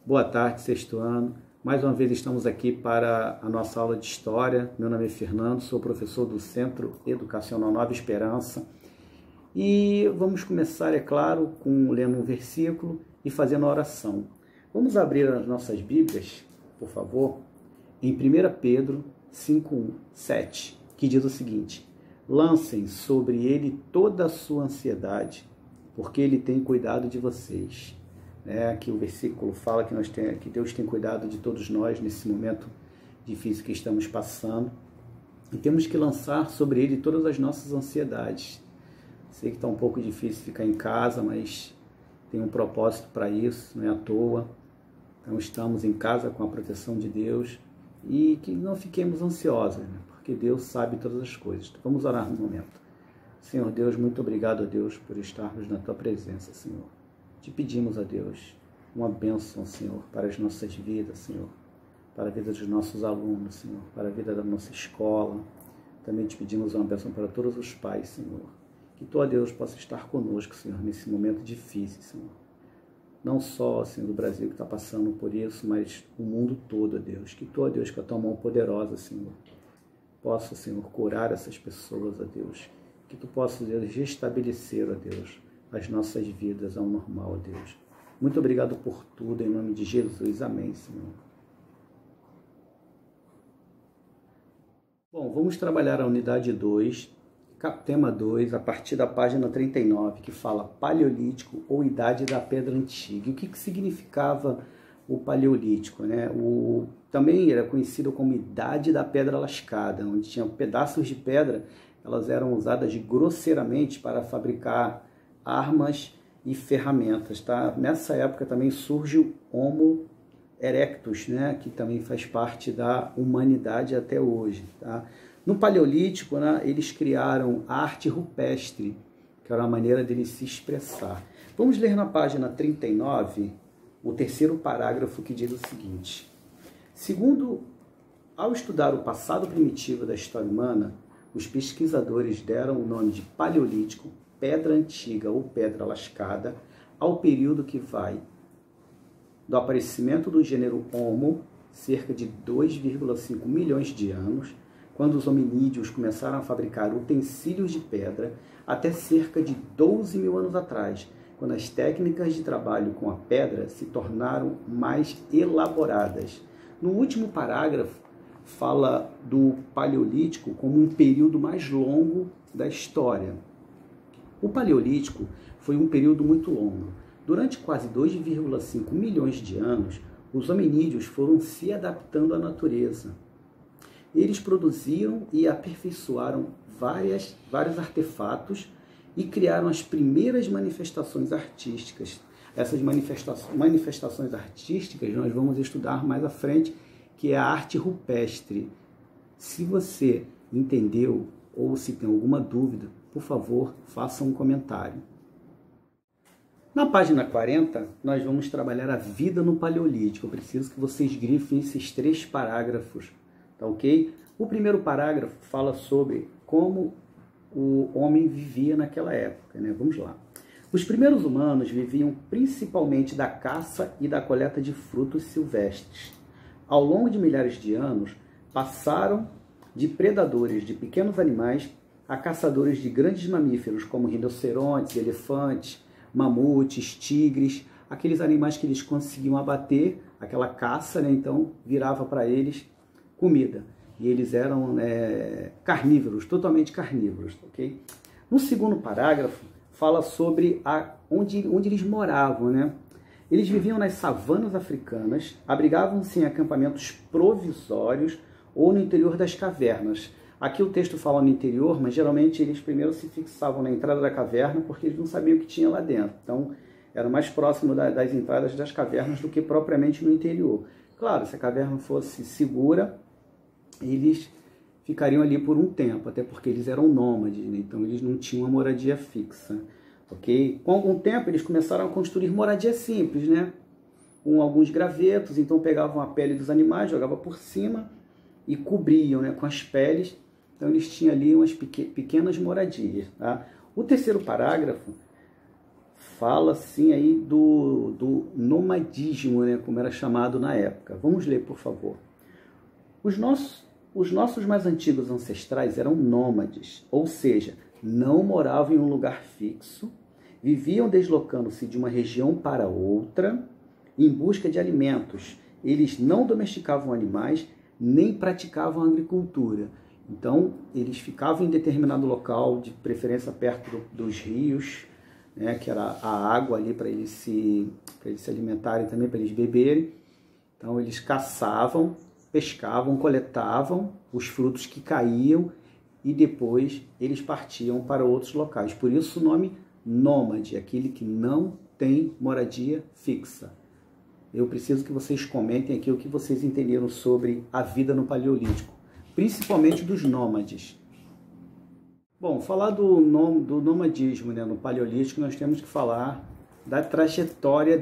Boa tarde, sexto ano. Mais uma vez estamos aqui para a nossa aula de História. Meu nome é Fernando, sou professor do Centro Educacional Nova Esperança. E vamos começar, é claro, com lendo um versículo e fazendo a oração. Vamos abrir as nossas Bíblias, por favor, em 1 Pedro 5:7, que diz o seguinte: lancem sobre ele toda a sua ansiedade, porque ele tem cuidado de vocês. Aqui o versículo fala que Deus tem cuidado de todos nós nesse momento difícil que estamos passando. E temos que lançar sobre ele todas as nossas ansiedades. Sei que está um pouco difícil ficar em casa, mas tem um propósito para isso, não é à toa. Então estamos em casa com a proteção de Deus e que não fiquemos ansiosos, né? Porque Deus sabe todas as coisas. Então, vamos orar no momento. Senhor Deus, muito obrigado a Deus por estarmos na Tua presença, Senhor. Te pedimos a Deus uma bênção, Senhor, para as nossas vidas, Senhor, para a vida dos nossos alunos, Senhor, para a vida da nossa escola. Também te pedimos uma bênção para todos os pais, Senhor. Que Tu, ó Deus, possa estar conosco, Senhor, nesse momento difícil, Senhor. Não só, Senhor, do Brasil que está passando por isso, mas o mundo todo, ó Deus. Que Tu, ó Deus, com a Tua mão poderosa, Senhor, possa, Senhor, curar essas pessoas, ó Deus. Que Tu possa, Deus, restabelecer, ó Deus, as nossas vidas ao normal, ó Deus. Muito obrigado por tudo, em nome de Jesus. Amém, Senhor. Bom, vamos trabalhar a unidade 2, tema 2, a partir da página 39, que fala Paleolítico ou Idade da Pedra Antiga. E o que significava o Paleolítico, né? Também era conhecido como Idade da Pedra Lascada, onde tinham pedaços de pedra, elas eram usadas grosseiramente para fabricar armas e ferramentas, tá? Nessa época também surge o Homo erectus, né? Que também faz parte da humanidade até hoje, tá? No Paleolítico, né, eles criaram a arte rupestre, que era uma maneira deles se expressar. Vamos ler na página 39 o terceiro parágrafo, que diz o seguinte: segundo, ao estudar o passado primitivo da história humana, os pesquisadores deram o nome de Paleolítico, Pedra Antiga ou Pedra Lascada, ao período que vai do aparecimento do gênero Homo, cerca de 2,5 milhões de anos, quando os hominídeos começaram a fabricar utensílios de pedra, até cerca de 12 mil anos atrás, quando as técnicas de trabalho com a pedra se tornaram mais elaboradas. No último parágrafo, fala do Paleolítico como um período mais longo da história. O Paleolítico foi um período muito longo. Durante quase 2,5 milhões de anos, os hominídeos foram se adaptando à natureza. Eles produziram e aperfeiçoaram vários artefatos e criaram as primeiras manifestações artísticas. Essas manifestações artísticas nós vamos estudar mais à frente, que é a arte rupestre. Se você entendeu ou se tem alguma dúvida, por favor, faça um comentário. Na página 40, nós vamos trabalhar a vida no Paleolítico. Eu preciso que vocês grifem esses 3 parágrafos, tá ok? O primeiro parágrafo fala sobre como o homem vivia naquela época, né? Vamos lá. Os primeiros humanos viviam principalmente da caça e da coleta de frutos silvestres. Ao longo de milhares de anos, passaram de predadores de pequenos animais a caçadores de grandes mamíferos, como rinocerontes, elefantes, mamutes, tigres, aqueles animais que eles conseguiam abater, aquela caça, né? Então virava para eles comida. E eles eram carnívoros, totalmente carnívoros, ok? No segundo parágrafo, fala sobre onde eles moravam, né? Eles viviam nas savanas africanas, abrigavam-se em acampamentos provisórios ou no interior das cavernas. Aqui o texto fala no interior, mas geralmente eles primeiro se fixavam na entrada da caverna porque eles não sabiam o que tinha lá dentro. Então, era mais próximo das entradas das cavernas do que propriamente no interior. Claro, se a caverna fosse segura, eles ficariam ali por um tempo, até porque eles eram nômades, né? Então eles não tinham uma moradia fixa, ok? Com algum tempo eles começaram a construir moradia simples, né? Com alguns gravetos, então pegavam a pele dos animais, jogavam por cima e cobriam, né, com as peles. Então eles tinham ali umas pequenas moradias, tá? O terceiro parágrafo fala assim aí do nomadismo, né, como era chamado na época. Vamos ler, por favor. Os nossos mais antigos ancestrais eram nômades, ou seja, não moravam em um lugar fixo, viviam deslocando-se de uma região para outra em busca de alimentos. Eles não domesticavam animais, nem praticavam agricultura. Então, eles ficavam em determinado local, de preferência perto dos rios, né, que era a água ali para eles se alimentarem também, para eles beberem. Então, eles caçavam, pescavam, coletavam os frutos que caíam e depois eles partiam para outros locais. Por isso o nome nômade, aquele que não tem moradia fixa. Eu preciso que vocês comentem aqui o que vocês entenderam sobre a vida no Paleolítico, principalmente dos nômades. Bom, falar do nomadismo, né, no Paleolítico, nós temos que falar da trajetória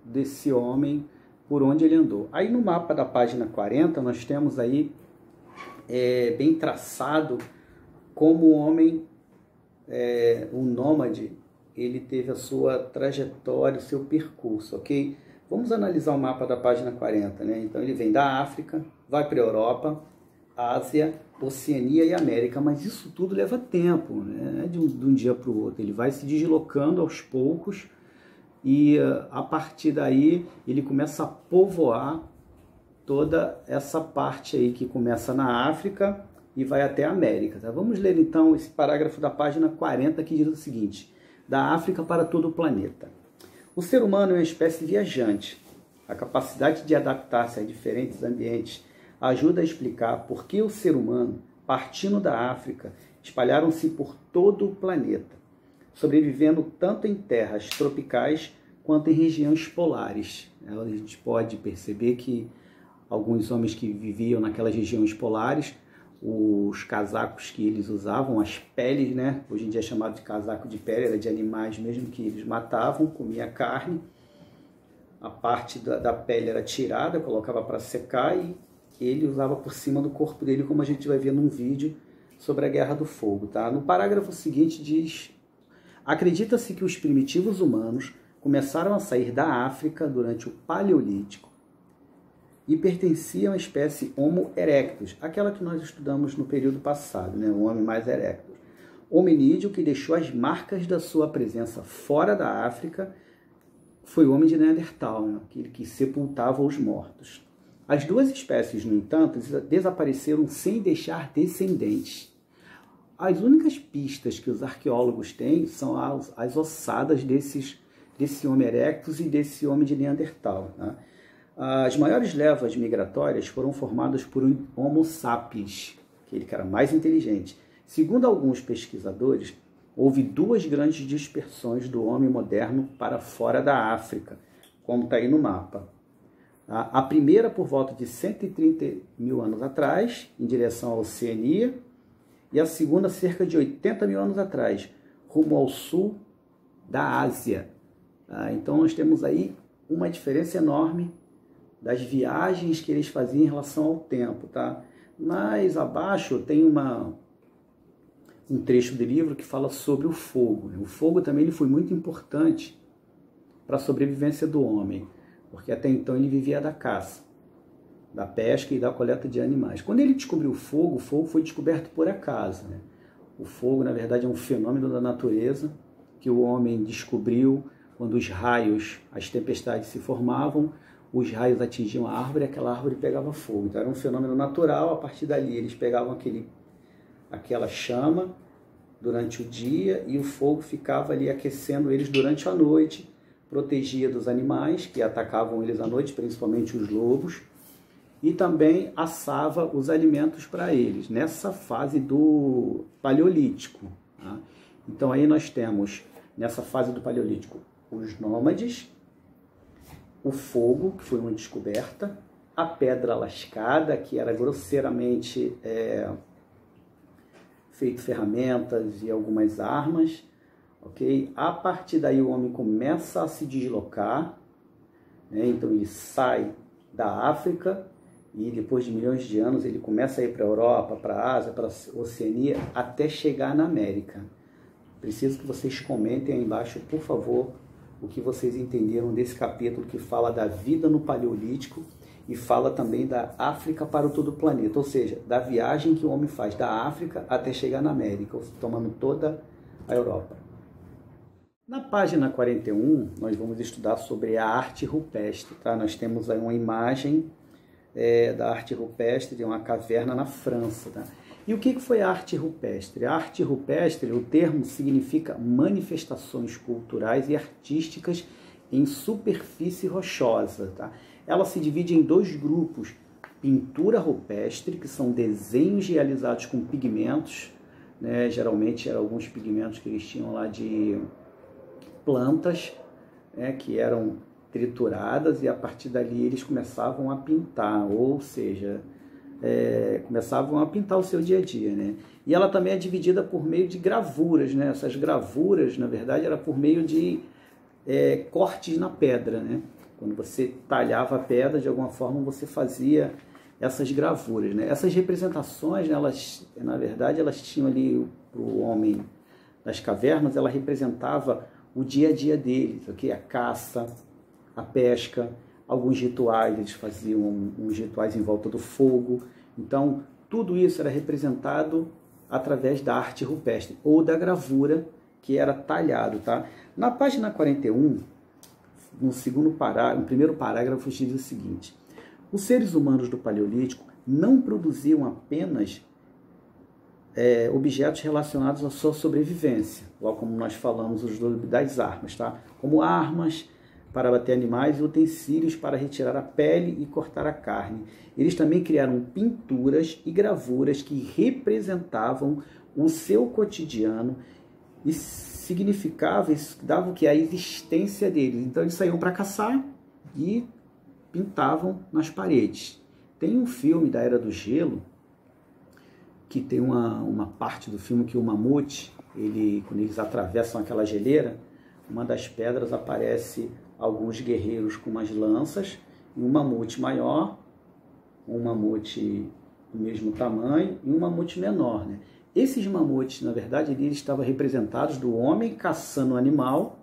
desse homem, por onde ele andou. Aí no mapa da página 40, nós temos aí bem traçado como o homem, o nômade, ele teve a sua trajetória, o seu percurso, ok? Vamos analisar o mapa da página 40, né? Então ele vem da África, vai para a Europa, Ásia, Oceania e América, mas isso tudo leva tempo, né? De um dia para o outro. Ele vai se deslocando aos poucos e a partir daí ele começa a povoar toda essa parte aí que começa na África e vai até a América. Tá? Vamos ler então esse parágrafo da página 40 que diz o seguinte: da África para todo o planeta. O ser humano é uma espécie viajante. A capacidade de adaptar-se a diferentes ambientes ajuda a explicar por que o ser humano, partindo da África, espalharam-se por todo o planeta, sobrevivendo tanto em terras tropicais quanto em regiões polares. A gente pode perceber que alguns homens que viviam naquelas regiões polares, os casacos que eles usavam, as peles, né? Hoje em dia é chamado de casaco de pele, era de animais mesmo que eles matavam, comia carne. A parte da pele era tirada, colocava para secar e ele usava por cima do corpo dele, como a gente vai ver num vídeo sobre a Guerra do Fogo. Tá? No parágrafo seguinte diz: acredita-se que os primitivos humanos começaram a sair da África durante o Paleolítico e pertenciam à espécie Homo erectus, aquela que nós estudamos no período passado, né? O homem mais erectus. Hominídeo que deixou as marcas da sua presença fora da África foi o homem de Neandertal, né? Aquele que sepultava os mortos. As duas espécies, no entanto, desapareceram sem deixar descendentes. As únicas pistas que os arqueólogos têm são as ossadas desse Homo erectus e desse homem de Neandertal. Né? As maiores levas migratórias foram formadas por um Homo sapiens, aquele que era mais inteligente. Segundo alguns pesquisadores, houve duas grandes dispersões do homem moderno para fora da África, como está aí no mapa. A primeira por volta de 130 mil anos atrás, em direção à Oceania, e a segunda cerca de 80 mil anos atrás, rumo ao sul da Ásia. Então nós temos aí uma diferença enorme das viagens que eles faziam em relação ao tempo. Tá? Mais abaixo tem um trecho do livro que fala sobre o fogo. O fogo também ele foi muito importante para a sobrevivência do homem, porque até então ele vivia da caça, da pesca e da coleta de animais. Quando ele descobriu o fogo foi descoberto por acaso. Né? O fogo, na verdade, é um fenômeno da natureza que o homem descobriu quando os raios, as tempestades se formavam, os raios atingiam a árvore e aquela árvore pegava fogo. Então era um fenômeno natural. A partir dali eles pegavam aquela chama durante o dia e o fogo ficava ali aquecendo eles durante a noite, protegia dos animais que atacavam eles à noite, principalmente os lobos, e também assava os alimentos para eles, nessa fase do Paleolítico. Tá? Então aí nós temos, nessa fase do Paleolítico, os nômades, o fogo, que foi uma descoberta, a pedra lascada, que era grosseiramente feito ferramentas e algumas armas, ok? A partir daí o homem começa a se deslocar, né? Então ele sai da África e depois de milhões de anos ele começa a ir para a Europa, para a Ásia, para a Oceania, até chegar na América. Preciso que vocês comentem aí embaixo, por favor, o que vocês entenderam desse capítulo que fala da vida no Paleolítico e fala também da África para todo o planeta, ou seja, da viagem que o homem faz da África até chegar na América, tomando toda a Europa. Na página 41, nós vamos estudar sobre a arte rupestre, tá? Nós temos aí uma imagem da arte rupestre de uma caverna na França, tá? E o que foi a arte rupestre? A arte rupestre, o termo significa manifestações culturais e artísticas em superfície rochosa, tá? Ela se divide em dois grupos: pintura rupestre, que são desenhos realizados com pigmentos, né? Geralmente eram alguns pigmentos que eles tinham lá de plantas, né? Que eram trituradas, e a partir dali eles começavam a pintar, ou seja, começavam a pintar o seu dia a dia, né? E ela também é dividida por meio de gravuras, né? Essas gravuras, na verdade, era por meio de cortes na pedra, né? Quando você talhava a pedra, de alguma forma você fazia essas gravuras, né? Essas representações, né, na verdade, elas tinham ali, para o homem das cavernas, ela representava o dia a dia deles, okay? A caça, a pesca, alguns rituais, eles faziam uns rituais em volta do fogo. Então, tudo isso era representado através da arte rupestre, ou da gravura, que era talhado, tá? Na página 41, no primeiro parágrafo, diz o seguinte: os seres humanos do Paleolítico não produziam apenas objetos relacionados à sua sobrevivência, igual como nós falamos das armas, tá? Como armas para bater animais e utensílios para retirar a pele e cortar a carne. Eles também criaram pinturas e gravuras que representavam o seu cotidiano e significava, davam que a existência deles. Então eles saíam para caçar e pintavam nas paredes. Tem um filme da Era do Gelo que tem uma parte do filme que o mamute, quando eles atravessam aquela geleira, uma das pedras aparece alguns guerreiros com umas lanças e um mamute maior, um mamute do mesmo tamanho e um mamute menor, né? Esses mamutes, na verdade, eles estavam representados do homem caçando o animal.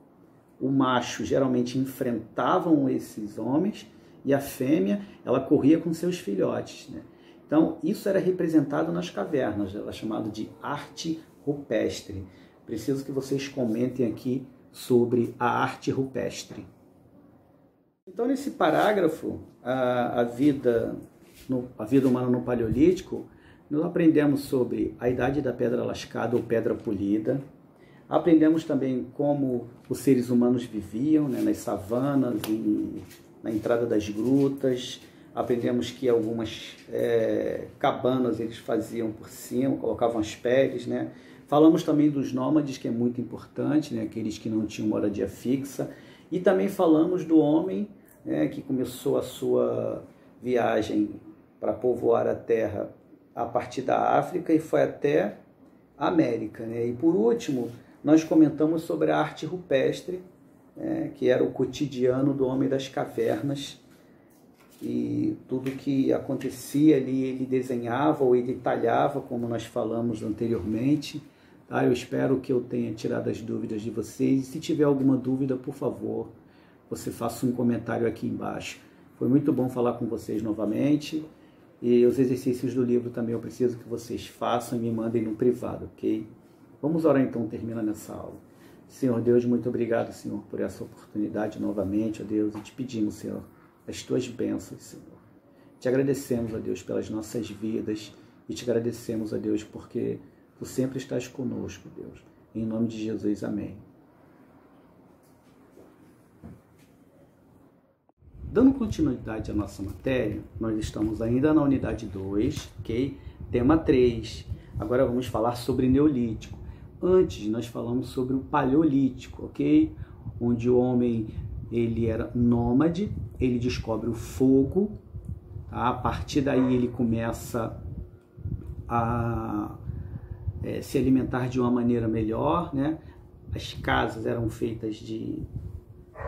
O macho geralmente enfrentavam esses homens e a fêmea, ela corria com seus filhotes, né? Então, isso era representado nas cavernas, ela é chamada de arte rupestre. Preciso que vocês comentem aqui sobre a arte rupestre. Então, nesse parágrafo, a vida humana no Paleolítico, nós aprendemos sobre a idade da pedra lascada ou pedra polida. Aprendemos também como os seres humanos viviam, né, nas savanas e na entrada das grutas. Aprendemos que algumas cabanas eles faziam por cima, colocavam as peles, né? Falamos também dos nômades, que é muito importante, né? Aqueles que não tinham moradia fixa. E também falamos do homem, né, que começou a sua viagem para povoar a terra a partir da África e foi até a América, né? E por último, nós comentamos sobre a arte rupestre, que era o cotidiano do homem das cavernas, e tudo que acontecia ali ele desenhava ou ele talhava, como nós falamos anteriormente. Tá? Eu espero que eu tenha tirado as dúvidas de vocês, e se tiver alguma dúvida, por favor, você faça um comentário aqui embaixo. Foi muito bom falar com vocês novamente, e os exercícios do livro também eu preciso que vocês façam e me mandem no privado, ok? Vamos orar então, terminando essa aula. Senhor Deus, muito obrigado, Senhor, por essa oportunidade novamente, ó Deus, e te pedimos, Senhor, as tuas bênçãos, Senhor. Te agradecemos, ó Deus, pelas nossas vidas, e te agradecemos, ó Deus, porque tu sempre estás conosco, Deus. Em nome de Jesus, amém. Dando continuidade à nossa matéria, nós estamos ainda na unidade 2, ok? Tema 3. Agora vamos falar sobre Neolítico. Antes, nós falamos sobre o Paleolítico, ok? Onde o homem ele era nômade, ele descobre o fogo, tá? A partir daí ele começa a se alimentar de uma maneira melhor, né? As casas eram feitas de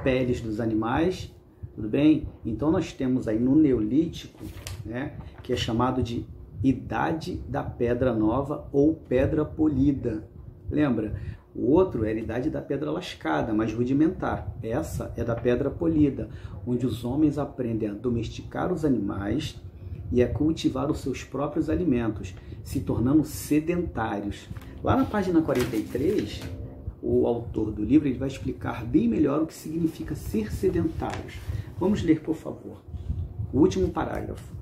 peles dos animais, tudo bem? Então nós temos aí no Neolítico, né, que é chamado de Idade da Pedra Nova ou Pedra Polida. Lembra? O outro era a idade da pedra lascada, mais rudimentar. Essa é da pedra polida, onde os homens aprendem a domesticar os animais e a cultivar os seus próprios alimentos, se tornando sedentários. Lá na página 43, o autor do livro ele vai explicar bem melhor o que significa ser sedentários. Vamos ler, por favor. O último parágrafo.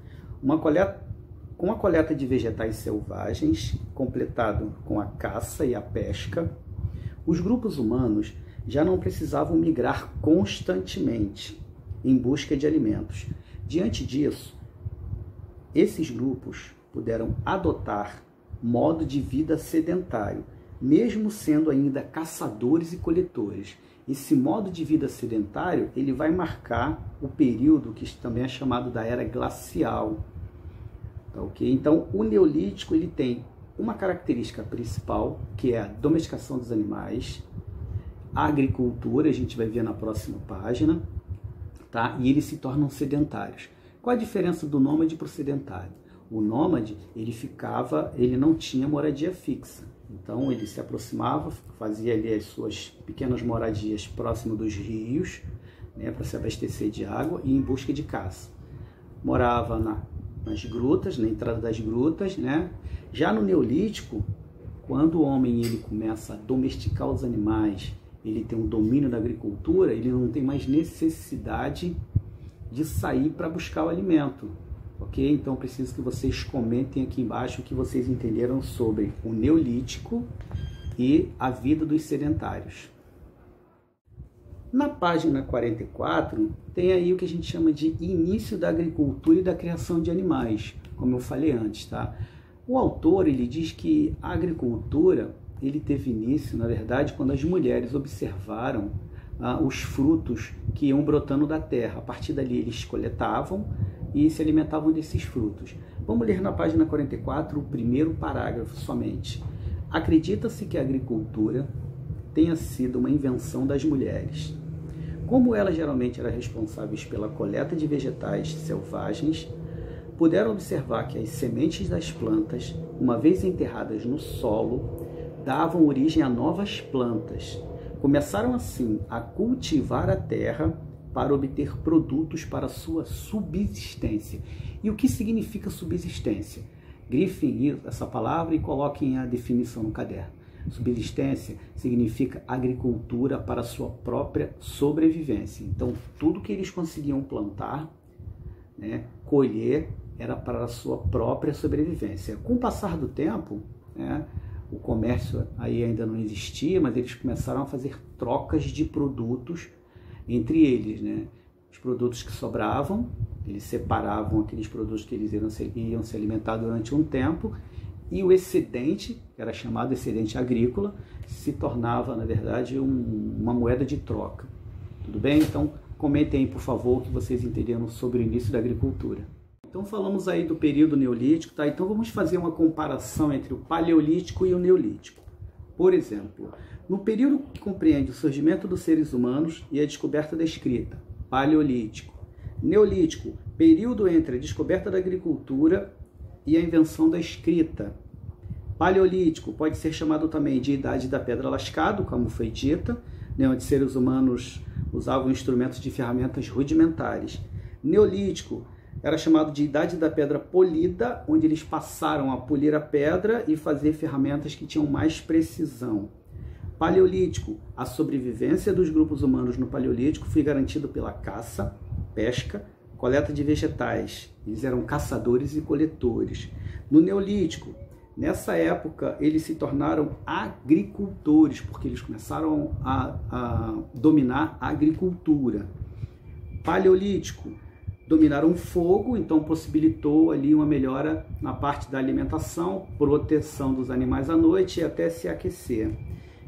Com a coleta de vegetais selvagens, completado com a caça e a pesca, os grupos humanos já não precisavam migrar constantemente em busca de alimentos. Diante disso, esses grupos puderam adotar modo de vida sedentário, mesmo sendo ainda caçadores e coletores. Esse modo de vida sedentário ele vai marcar o período que também é chamado da Era Glacial. Tá, okay? Então, o Neolítico ele tem uma característica principal, que é a domesticação dos animais, a agricultura, a gente vai ver na próxima página, tá? E eles se tornam sedentários. Qual a diferença do nômade para o sedentário? O nômade, ele não tinha moradia fixa. Então, ele se aproximava, fazia ali as suas pequenas moradias próximo dos rios, né, para se abastecer de água e em busca de caça. Morava nas grutas, na entrada das grutas, né? Já no Neolítico, quando o homem ele começa a domesticar os animais, ele tem um domínio da agricultura, ele não tem mais necessidade de sair para buscar o alimento, ok? Então preciso que vocês comentem aqui embaixo o que vocês entenderam sobre o Neolítico e a vida dos sedentários. Na página 44, tem aí o que a gente chama de início da agricultura e da criação de animais, como eu falei antes, tá? O autor, ele diz que a agricultura, ele teve início, na verdade, quando as mulheres observaram os frutos que iam brotando da terra. A partir dali, eles coletavam e se alimentavam desses frutos. Vamos ler na página 44 o primeiro parágrafo somente. Acredita-se que a agricultura tenha sido uma invenção das mulheres. Como elas geralmente eram responsáveis pela coleta de vegetais selvagens, puderam observar que as sementes das plantas, uma vez enterradas no solo, davam origem a novas plantas. Começaram assim a cultivar a terra para obter produtos para sua subsistência. E o que significa subsistência? Grifem essa palavra e coloquem a definição no caderno. Subsistência significa agricultura para sua própria sobrevivência. Então, tudo que eles conseguiam plantar, né, colher, era para a sua própria sobrevivência. Com o passar do tempo, né, o comércio aí ainda não existia, mas eles começaram a fazer trocas de produtos entre eles, né? Os produtos que sobravam, eles separavam aqueles produtos que eles iam se alimentar durante um tempo, e o excedente, que era chamado excedente agrícola, se tornava, na verdade, uma moeda de troca. Tudo bem? Então, comentem aí, por favor, o que vocês entenderam sobre o início da agricultura. Então, falamos aí do período neolítico, tá? Então, vamos fazer uma comparação entre o paleolítico e o neolítico. Por exemplo, no período que compreende o surgimento dos seres humanos e a descoberta da escrita, paleolítico. Neolítico, período entre a descoberta da agricultura e a invenção da escrita. Paleolítico pode ser chamado também de idade da pedra lascada, como foi dita, né, onde seres humanos usavam instrumentos de ferramentas rudimentares. Neolítico era chamado de idade da pedra polida, onde eles passaram a polir a pedra e fazer ferramentas que tinham mais precisão. Paleolítico, a sobrevivência dos grupos humanos no Paleolítico foi garantida pela caça, pesca, coleta de vegetais. Eles eram caçadores e coletores. No Neolítico, nessa época, eles se tornaram agricultores, porque eles começaram a dominar a agricultura. Paleolítico, dominaram o fogo, então possibilitou ali uma melhora na parte da alimentação, proteção dos animais à noite e até se aquecer.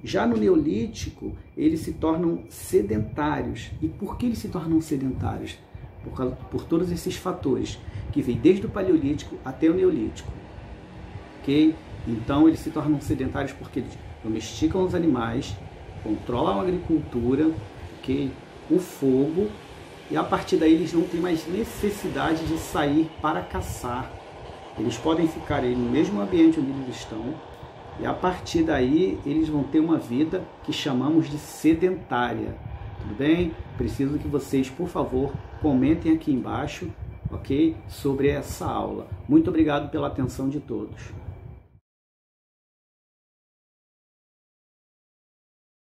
Já no Neolítico, eles se tornam sedentários. E por que eles se tornam sedentários? Por todos esses fatores, que vêm desde o Paleolítico até o Neolítico. Ok? Então, eles se tornam sedentários porque eles domesticam os animais, controlam a agricultura, ok? O fogo, e a partir daí eles não têm mais necessidade de sair para caçar. Eles podem ficar aí no mesmo ambiente onde eles estão, E a partir daí, eles vão ter uma vida que chamamos de sedentária. Tudo bem? Preciso que vocês, por favor, comentem aqui embaixo, ok? Sobre essa aula. Muito obrigado pela atenção de todos.